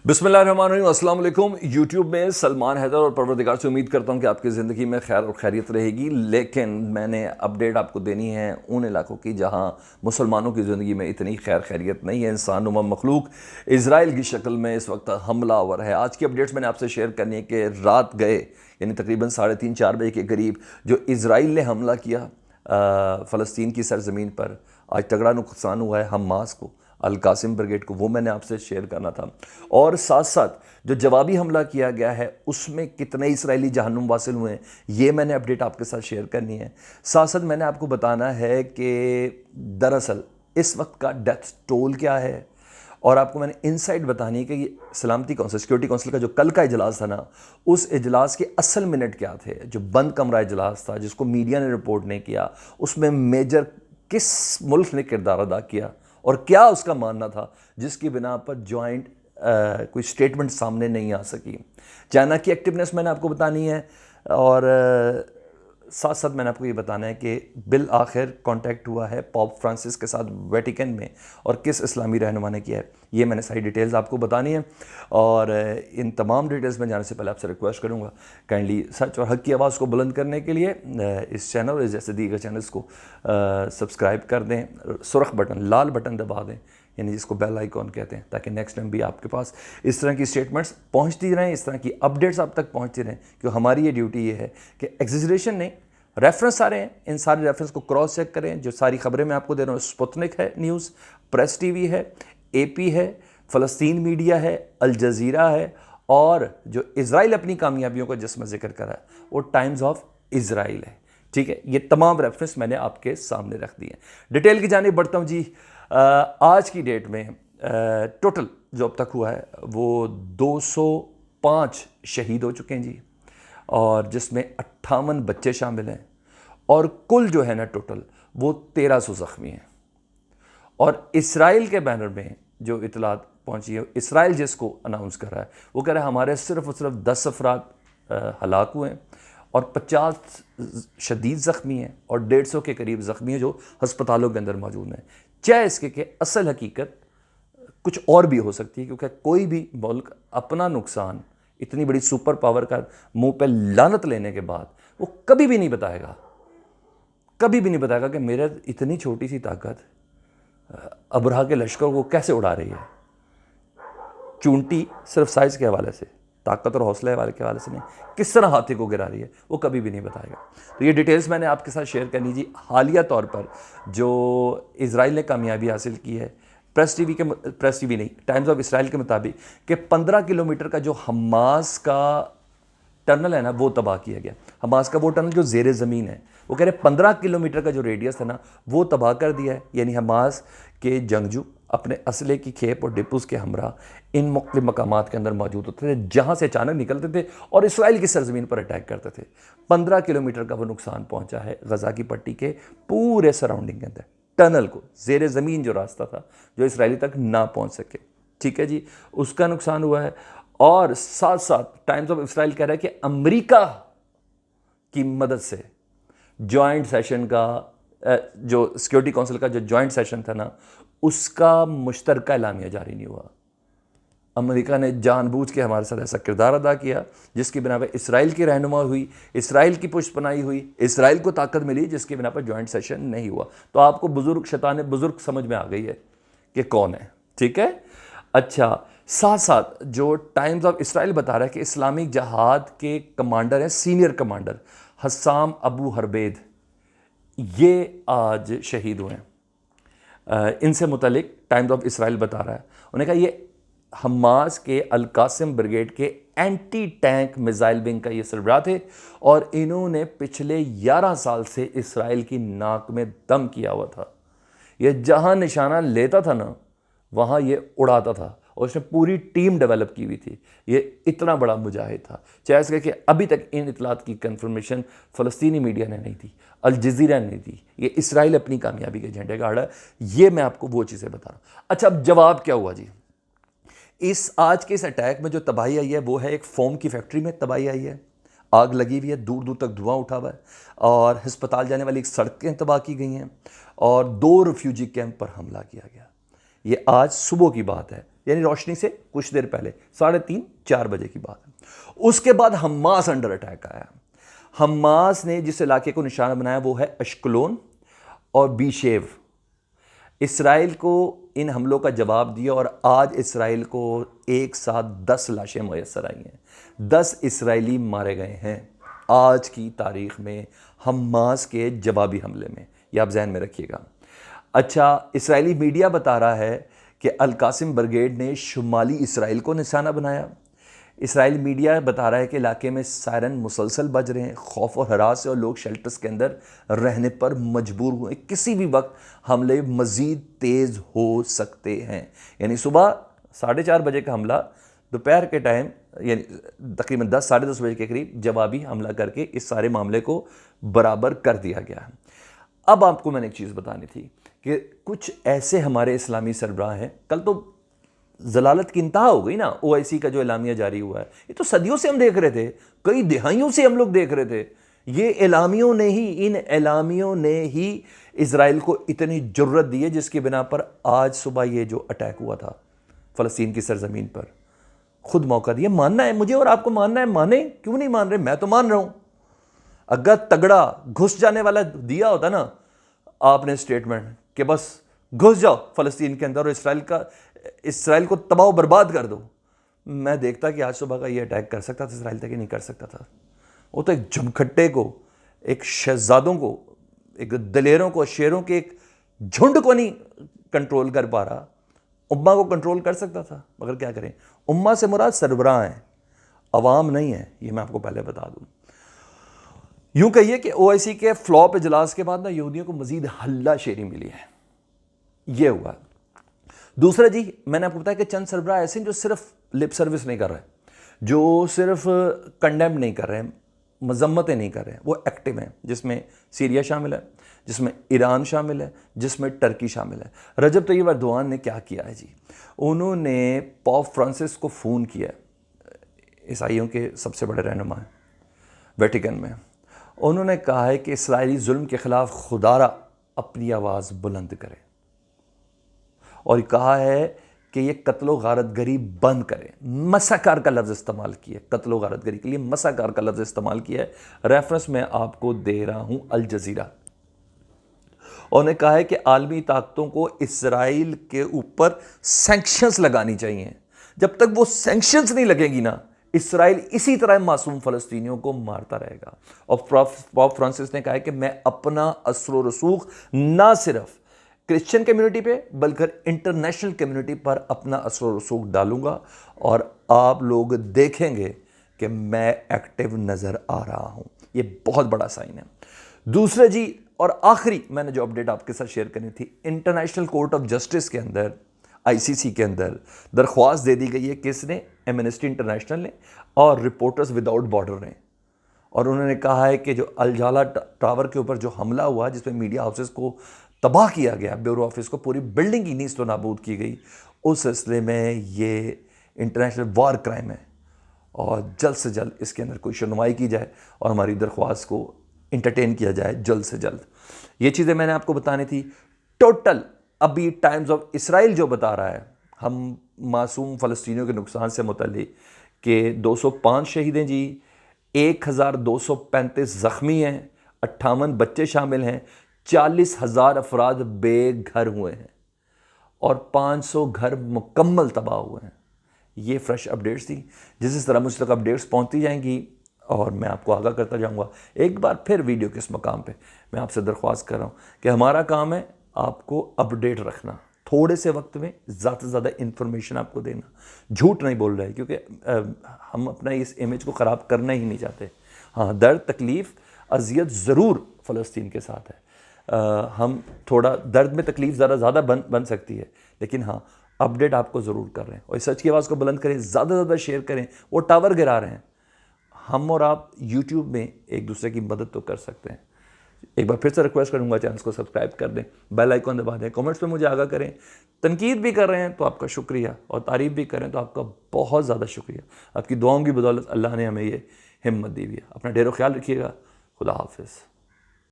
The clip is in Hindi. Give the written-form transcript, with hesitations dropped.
बिस्मिल्लाहिर्रहमानिर्रहीम, अस्सलाम वालेकुम। यूट्यूब में सलमान हैदर और परवरदिगार से उम्मीद करता हूँ कि आपकी ज़िंदगी में खैर और खैरियत रहेगी। लेकिन मैंने अपडेट आपको देनी है उन इलाकों की जहाँ मुसलमानों की ज़िंदगी में इतनी खैर खैरियत नहीं है। इंसान नुमा मखलूक इज़राइल की शक्ल में इस वक्त हमलावर है। आज की अपडेट्स मैंने आपसे शेयर करनी है कि रात गए यानी तकरीबन 3:30-4 बजे के करीब जो इज़राइल ने हमला किया फ़लस्तीन की सरज़मीन पर, आज तगड़ा नुकसान हुआ है हमास को, अल कासिम ब्रिगेड को, वो मैंने आपसे शेयर करना था। और साथ साथ जो जवाबी हमला किया गया है उसमें कितने इसराइली जहन्नुम वासिल हुए हैं ये मैंने अपडेट आपके साथ शेयर करनी है। साथ साथ मैंने आपको बताना है कि दरअसल इस वक्त का डेथ टोल क्या है, और आपको मैंने इनसाइट बतानी है कि ये सलामती काउंसिल, सिक्योरिटी काउंसिल का जो कल का इजलास था ना, उस इजलास के असल मिनट क्या थे। जो बंद कमरा इजलास था जिसको मीडिया ने रिपोर्ट नहीं किया, उसमें मेजर किस मुल्क ने किरदार अदा किया और क्या उसका मानना था जिसकी बिना पर जॉइंट कोई स्टेटमेंट सामने नहीं आ सकी। चाइना की एक्टिवनेस मैंने आपको बतानी है, और साथ साथ मैंने आपको ये बताना है कि बिल आखिर कांटेक्ट हुआ है पॉप फ्रांसिस के साथ वेटिकन में, और किस इस्लामी रहनुमा ने किया है, ये मैंने सारी डिटेल्स आपको बतानी है। और इन तमाम डिटेल्स में जाने से पहले आपसे रिक्वेस्ट करूँगा काइंडली सच और हक की आवाज़ को बुलंद करने के लिए इस चैनल और जैसे दीगर चैनल्स को सब्सक्राइब कर दें, सुर्ख बटन लाल बटन दबा दें यानी जिसको बेल आइकॉन कहते हैं, ताकि नेक्स्ट टाइम भी आपके पास इस तरह की स्टेटमेंट्स पहुंचती रहें, इस तरह की अपडेट्स आप तक पहुंचती रहें। क्योंकि हमारी ये ड्यूटी ये है कि एग्जिजरेशन नहीं, रेफरेंस सारे हैं, इन सारे रेफरेंस को क्रॉस चेक करें। जो सारी खबरें मैं आपको दे रहा हूँ, स्पुतनिक है न्यूज़, प्रेस टीवी है, एपी है, फ़लस्तीन मीडिया है, अल जज़ीरा है, और जो इज़राइल अपनी कामयाबियों का जिसमें जिक्र करा है वो टाइम्स ऑफ इज़राइल है। ठीक है, ये तमाम रेफरेंस मैंने आपके सामने रख दिए। डिटेल की जानिब बढ़ता हूँ जी। आज की डेट में टोटल जो अब तक हुआ है वो 205 शहीद हो चुके हैं जी, और जिसमें 58 बच्चे शामिल हैं, और कुल जो है ना टोटल वो 1300 ज़ख्मी हैं। और इसराइल के बैनर में जो इतलात पहुंची है, इसराइल जिसको अनाउंस कर रहा है वो कह रहा है हमारे सिर्फ और सिर्फ 10 अफराद हलाक हुए हैं और 50 शदीद ज़ख्मी हैं और 150 के करीब ज़ख्मी हैं जो हस्पतालों के अंदर मौजूद हैं। चाहे इसके कि असल हकीकत कुछ और भी हो सकती है, क्योंकि कोई भी मुल्क अपना नुकसान इतनी बड़ी सुपर पावर का मुंह पे लानत लेने के बाद वो कभी भी नहीं बताएगा, कभी भी नहीं बताएगा कि मेरे इतनी छोटी सी ताकत अबरहा के लश्कर को कैसे उड़ा रही है। चूंटी सिर्फ साइज़ के हवाले से, ताकत और हौसले वाले के हवाले से नहीं, किस तरह हाथी को गिरा रही है वो कभी भी नहीं बताएगा। तो ये डिटेल्स मैंने आपके साथ शेयर करनी जी। हालिया तौर पर जो इज़राइल ने कामयाबी हासिल की है, प्रेस टीवी नहीं, टाइम्स ऑफ इसराइल के मुताबिक कि 15 किलोमीटर का जो हमास का टनल है ना वो तबाह किया गया। हमास का वो टनल जो ज़ेरे ज़मीन है, वो कह रहे 15 किलोमीटर का जो रेडियस था ना वो तबाह कर दिया है। यानी हमास के जंगजू अपने असले की खेप और डिपोज़ के हमरा इन मुख्तलिफ मकामात के अंदर मौजूद होते थे जहाँ से अचानक निकलते थे और इसराइल की सरजमीन पर अटैक करते थे। 15 किलोमीटर का वो नुकसान पहुँचा है गज़ा की पट्टी के पूरे सराउंडिंग के अंदर, टनल को, ज़ेरे ज़मीन जो रास्ता था जो इसराइली तक ना पहुँच सके। ठीक है जी, उसका नुकसान हुआ है। और साथ साथ टाइम्स ऑफ इसराइल कह रहा है कि अमेरिका की मदद से जॉइंट सेशन का जो सिक्योरिटी काउंसिल का जो जॉइंट सेशन था ना उसका मुश्तरका एलामिया जारी नहीं हुआ। अमेरिका ने जानबूझ के हमारे साथ ऐसा किरदार अदा किया जिसकी बिना पर इसराइल की रहनुमा हुई, इसराइल की पुष्पनाई हुई, इसराइल को ताकत मिली, जिसकी बिना पर जॉइंट सेशन नहीं हुआ। तो आपको बुजुर्ग शैतान बुजुर्ग समझ में आ गई है कि कौन है। ठीक है, अच्छा, साथ साथ जो टाइम्स ऑफ इसराइल बता रहा है कि इस्लामिक जहाद के कमांडर हैं, सीनियर कमांडर हस्साम अबू हरबेद, ये आज शहीद हुए हैं। इनसे मुतलिक टाइम्स ऑफ इसराइल बता रहा है, उन्होंने कहा ये हमास के अल कासिम ब्रिगेड के एंटी टैंक मिसाइल विंग का ये सरबराह थे, और इन्होंने पिछले 11 साल से इसराइल की नाक में दम किया हुआ था। ये जहां निशाना लेता था ना वहाँ ये उड़ाता था, और उसने पूरी टीम डेवलप की हुई थी। ये इतना बड़ा मुजाहिद था। चाहे इसके कि अभी तक इन इतलात की कंफर्मेशन फ़लस्तीनी मीडिया ने नहीं दी, अल जज़ीरा ने दी, ये इसराइल अपनी कामयाबी के झंडे गाड़ है। ये मैं आपको वो चीज़ें बता रहा हूँ। अच्छा, अब जवाब क्या हुआ जी। इस आज के इस अटैक में जो तबाही आई है वो है एक फोम की फैक्ट्री में तबाही आई है, आग लगी हुई है, दूर दूर तक धुआं उठा हुआ है, और अस्पताल जाने वाली सड़कें तबाह की गई हैं, और 2 रिफ्यूजी कैंप पर हमला किया गया। ये आज सुबह की बात है, यानी रोशनी से कुछ देर पहले 3:30-4 बजे की बात है। उसके बाद हमास अंडर अटैक आया। हमास ने जिस इलाके को निशाना बनाया वो है अश्कलोन और बीशेव। इसराइल को इन हमलों का जवाब दिया और आज इसराइल को एक साथ 10 लाशें मुयस्सर आई हैं। 10 इसराइली मारे गए हैं आज की तारीख में हमास के जवाबी हमले में। ये आप जहन में रखिएगा। अच्छा, इसराइली मीडिया बता रहा है कि अल कासिम ब्रिगेड ने शुमाली इसराइल को निशाना बनाया। इसराइल मीडिया बता रहा है कि इलाके में सायरन मुसलसल बज रहे हैं, खौफ और हरास से, और लोग शेल्टर्स के अंदर रहने पर मजबूर हुए। किसी भी वक्त हमले मज़ीद तेज़ हो सकते हैं। यानी सुबह 4:30 बजे का हमला दोपहर के टाइम यानी तकरीबन 10-10:30 बजे के करीब जवाबी हमला करके इस सारे मामले को बराबर कर दिया गया है। अब आपको मैंने एक चीज़ बतानी थी कि कुछ ऐसे हमारे इस्लामी सरबराह हैं, कल तो जलालत की इंतहा हो गई ना, OIC का जो एलामिया जारी हुआ है, ये तो सदियों से हम देख रहे थे, कई दिहाइयों से हम लोग देख रहे थे। ये इन एलामियों ने ही इजराइल को इतनी जुर्रत दी है जिसकी बिना पर आज सुबह ये जो अटैक हुआ था फ़लस्तीन की सरजमीन पर, खुद मौका दिया। मानना है मुझे और आपको, मानना है, माने, क्यों नहीं मान रहे? मैं तो मान रहा हूं। अगर तगड़ा घुस जाने वाला दिया होता ना आपने स्टेटमेंट कि बस घुस जाओ फ़लस्तीन के अंदर और इसराइल को तबाह बर्बाद कर दो, मैं देखता कि आज सुबह का ये अटैक कर सकता था इसराइल, तक ही नहीं कर सकता था। वो तो एक झमखट्टे को, एक शहजादों को, एक दलेरों को, शेरों के एक झुंड को नहीं कंट्रोल कर पा रहा, उम्मा को कंट्रोल कर सकता था। मगर क्या करें, उम्मा से मुराद सरबराह हैं, अवाम नहीं है, ये मैं आपको पहले बता दूं। यूं कहिए कि OIC के फ्लॉप इजलास के बाद ना यहूदियों को मजीद हल्ला शेरी मिली है। ये हुआ। दूसरा जी, मैंने आपको बताया कि चंद सरबराह ऐसे हैं जो सिर्फ लिप सर्विस नहीं कर रहे, जो सिर्फ कंडेम नहीं कर रहे, मजम्मतें नहीं कर रहे, वो एक्टिव हैं, जिसमें सीरिया शामिल है, जिसमें ईरान शामिल है, जिसमें टर्की शामिल है। रजब तैयब अर्दोआन ने क्या किया है जी, उन्होंने पोप फ्रांसिस को फ़ोन किया, ईसाइयों के सबसे बड़े रहनुमा हैं वेटिकन में। उन्होंने कहा है कि इस्राएली जुल्म के ख़िलाफ़ खुदारा अपनी आवाज़ बुलंद करे, और कहा है कि ये कत्लो गारतगरी बंद करें। मसाकार का लफ्ज़ इस्तेमाल किया, कत्लो गारतगरी के लिए मसाकार का लफ्ज़ इस्तेमाल किया है। रेफरेंस मैं आपको दे रहा हूँ अल जज़ीरा। उन्होंने कहा है कि आलमी ताकतों को इसराइल के ऊपर सैंक्शंस लगानी चाहिए। जब तक वो सैंक्शंस नहीं लगेगी ना, इसराइल इसी तरह मासूम फ़लस्तीनियों को मारता रहेगा। और पोप फ्रांसिस ने कहा है कि मैं अपना असर रसूख ना सिर्फ क्रिश्चियन कम्युनिटी पे बल्कि इंटरनेशनल कम्युनिटी पर अपना असर रसूख डालूंगा, और आप लोग देखेंगे कि मैं एक्टिव नज़र आ रहा हूं। ये बहुत बड़ा साइन है। दूसरा जी, और आखिरी मैंने जो अपडेट आपके साथ शेयर करनी थी, इंटरनेशनल कोर्ट ऑफ जस्टिस के अंदर, ICC के अंदर दरख्वास्त दे दी गई है। किसने? एमनेस्टी इंटरनेशनल ने और रिपोर्टर्स विदाउट बॉर्डर ने। और उन्होंने कहा है कि जो अलजाला टावर के ऊपर जो हमला हुआ, जिसमें मीडिया हाउसेस को तबाह किया गया, ब्यूरो ऑफिस को, पूरी बिल्डिंग की नीज़ तो नाबूद की गई, उस सिलसिले में ये इंटरनेशनल वार क्राइम है, और जल्द से जल्द इसके अंदर कोई सुनवाई की जाए और हमारी दरख्वास्त को इंटरटेन किया जाए जल्द से जल्द। ये चीज़ें मैंने आपको बतानी थी। टोटल अभी टाइम्स ऑफ इसराइल जो बता रहा है हम मासूम फ़लस्तीनियों के नुकसान से मुतल्लिक कि 205 शहीद हैं जी, 1235 ज़ख्मी हैं, 58 बच्चे शामिल हैं, 40,000 अफराद बेघर हुए हैं और 500 घर मुकम्मल तबाह हुए हैं। ये फ्रेश अपडेट्स थी। जिस तरह मुझ तक अपडेट्स पहुंचती जाएंगी और मैं आपको आगाह करता जाऊंगा। एक बार फिर वीडियो के इस मकाम पे मैं आपसे दरख्वास्त कर रहा हूँ कि हमारा काम है आपको अपडेट रखना, थोड़े से वक्त में ज़्यादा से ज़्यादा इन्फॉर्मेशन आपको देना। झूठ नहीं बोल रहे, क्योंकि हम अपना इस इमेज को ख़राब करना ही नहीं चाहते। हाँ, दर्द, तकलीफ़, अजियत ज़रूर फ़लस्तीन के साथ है। हम थोड़ा दर्द में तकलीफ़ ज़्यादा बन सकती है, लेकिन हाँ, अपडेट आपको ज़रूर कर रहे हैं। और सच की आवाज़ को बुलंद करें, ज़्यादा से ज़्यादा शेयर करें। वो टावर गिरा रहे हैं, हम और आप यूट्यूब में एक दूसरे की मदद तो कर सकते हैं। एक बार फिर से रिक्वेस्ट करूंगा, चैनल को सब्सक्राइब कर दें, बेल आइकॉन दबा दें, कमेंट्स में मुझे आगाह करें। तनकीद भी कर रहे हैं तो आपका शुक्रिया, और तारीफ़ भी करें तो आपका बहुत ज़्यादा शुक्रिया। आपकी दुआओं की बदौलत अल्लाह ने हमें ये हिम्मत दी हुई है। अपना ढेरों ख्याल रखिएगा। खुदा हाफिज़।